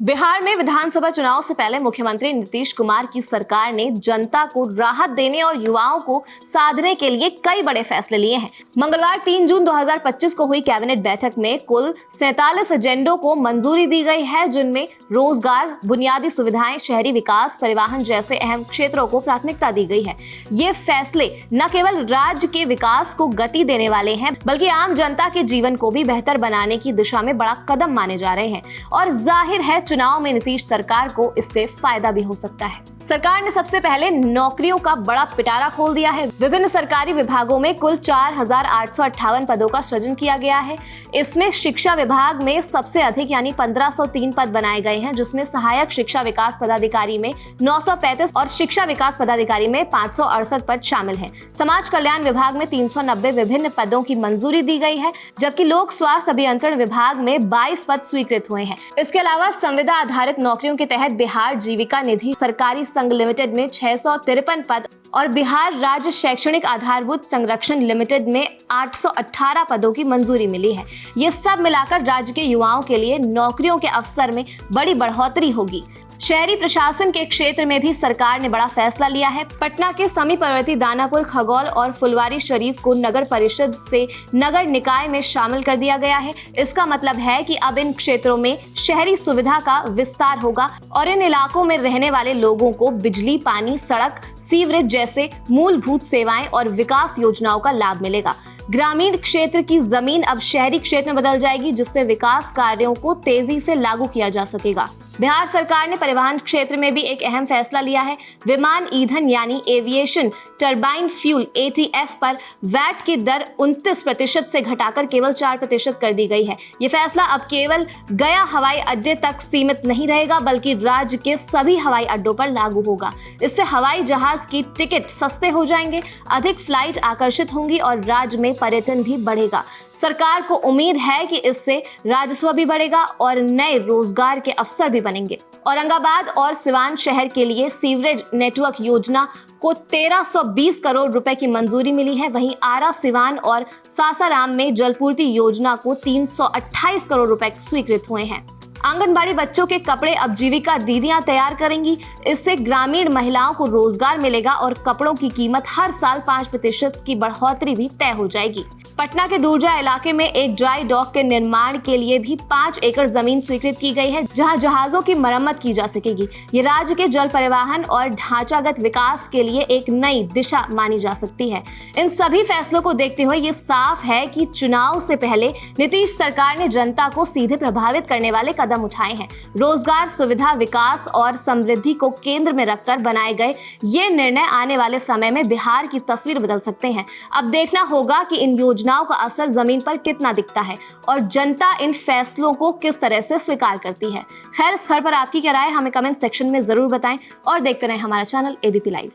बिहार में विधानसभा चुनाव से पहले मुख्यमंत्री नीतीश कुमार की सरकार ने जनता को राहत देने और युवाओं को साधने के लिए कई बड़े फैसले लिए हैं। मंगलवार 3 जून 2025 को हुई कैबिनेट बैठक में कुल 47 एजेंडों को मंजूरी दी गई है, जिनमें रोजगार, बुनियादी सुविधाएं, शहरी विकास, परिवहन जैसे अहम क्षेत्रों को प्राथमिकता दी गई है। ये फैसले न केवल राज्य के विकास को गति देने वाले हैं, बल्कि आम जनता के जीवन को भी बेहतर बनाने की दिशा में बड़ा कदम माने जा रहे हैं और जाहिर है चुनाव में नीतीश सरकार को इससे फायदा भी हो सकता है। सरकार ने सबसे पहले नौकरियों का बड़ा पिटारा खोल दिया है। विभिन्न सरकारी विभागों में कुल 4,858 पदों का सृजन किया गया है। इसमें शिक्षा विभाग में सबसे अधिक यानी 1503 पद बनाए गए हैं, जिसमें सहायक शिक्षा विकास पदाधिकारी में 935 और शिक्षा विकास पदाधिकारी में 568 पद शामिल हैं। समाज कल्याण विभाग में 390 विभिन्न पदों की मंजूरी दी गई है, जबकि लोक स्वास्थ्य अभियंत्रण विभाग में 22 पद स्वीकृत हुए हैं। इसके अलावा संविदा आधारित नौकरियों के तहत बिहार जीविका निधि सरकारी संघ लिमिटेड में 653 पद और बिहार राज्य शैक्षणिक आधारभूत संरक्षण लिमिटेड में 818 पदों की मंजूरी मिली है। ये सब मिलाकर राज्य के युवाओं के लिए नौकरियों के अवसर में बड़ी बढ़ोतरी होगी। शहरी प्रशासन के क्षेत्र में भी सरकार ने बड़ा फैसला लिया है। पटना के समीपवर्ती दानापुर, खगौल और फुलवारी शरीफ को नगर परिषद से नगर निकाय में शामिल कर दिया गया है। इसका मतलब है कि अब इन क्षेत्रों में शहरी सुविधा का विस्तार होगा और इन इलाकों में रहने वाले लोगों को बिजली, पानी, सड़क, सीवरेज जैसे मूलभूत सेवाएं और विकास योजनाओं का लाभ मिलेगा। ग्रामीण क्षेत्र की जमीन अब शहरी क्षेत्र में बदल जाएगी, जिससे विकास कार्यों को तेजी से लागू किया जा सकेगा। बिहार सरकार ने परिवहन क्षेत्र में भी एक अहम फैसला लिया है। विमान ईंधन यानी एविएशन टरबाइन फ्यूल ATF पर वैट की दर 29% से घटाकर केवल 4% कर दी गई है। ये फैसला अब केवल गया हवाई अड्डे तक सीमित नहीं रहेगा, बल्कि राज्य के सभी हवाई अड्डों पर लागू होगा। इससे हवाई जहाज की टिकट सस्ते हो जाएंगे, अधिक फ्लाइट आकर्षित होंगी और राज्य में पर्यटन भी बढ़ेगा। सरकार को उम्मीद है कि इससे राजस्व भी बढ़ेगा और नए रोजगार के अवसर भी बनेंगे। औरंगाबाद और सिवान शहर के लिए सीवरेज नेटवर्क योजना को 1320 करोड़ रुपए की मंजूरी मिली है। वहीं आरा, सिवान और सासाराम में जलपूर्ति योजना को 328 करोड़ रुपए स्वीकृत हुए हैं। आंगनबाड़ी बच्चों के कपड़े अब जीविका दीदियां तैयार करेंगी। इससे ग्रामीण महिलाओं को रोजगार मिलेगा और कपड़ों की कीमत हर साल 5% की बढ़ोतरी भी तय हो जाएगी। पटना के दूरजा इलाके में एक ड्राई डॉक के निर्माण के लिए भी 5 एकड़ जमीन स्वीकृत की गई है, जहां जहाजों की मरम्मत की जा सकेगी। ये राज्य के जल परिवहन और ढांचागत विकास के लिए एक नई दिशा मानी जा सकती है। इन सभी फैसलों को देखते हुए ये साफ है कि चुनाव से पहले नीतीश सरकार ने जनता को सीधे प्रभावित करने वाले कदम उठाए हैं। रोजगार, सुविधा, विकास और समृद्धि को केंद्र में रखकर बनाए गए ये निर्णय आने वाले समय में बिहार की तस्वीर बदल सकते हैं। अब देखना होगा कि इन योजनाओं का असर जमीन पर कितना दिखता है और जनता इन फैसलों को किस तरह से स्वीकार करती है। खैर, इस खबर पर आपकी क्या राय, हमें कमेंट सेक्शन में जरूर बताएं और देखते रहें हमारा चैनल ABP लाइव।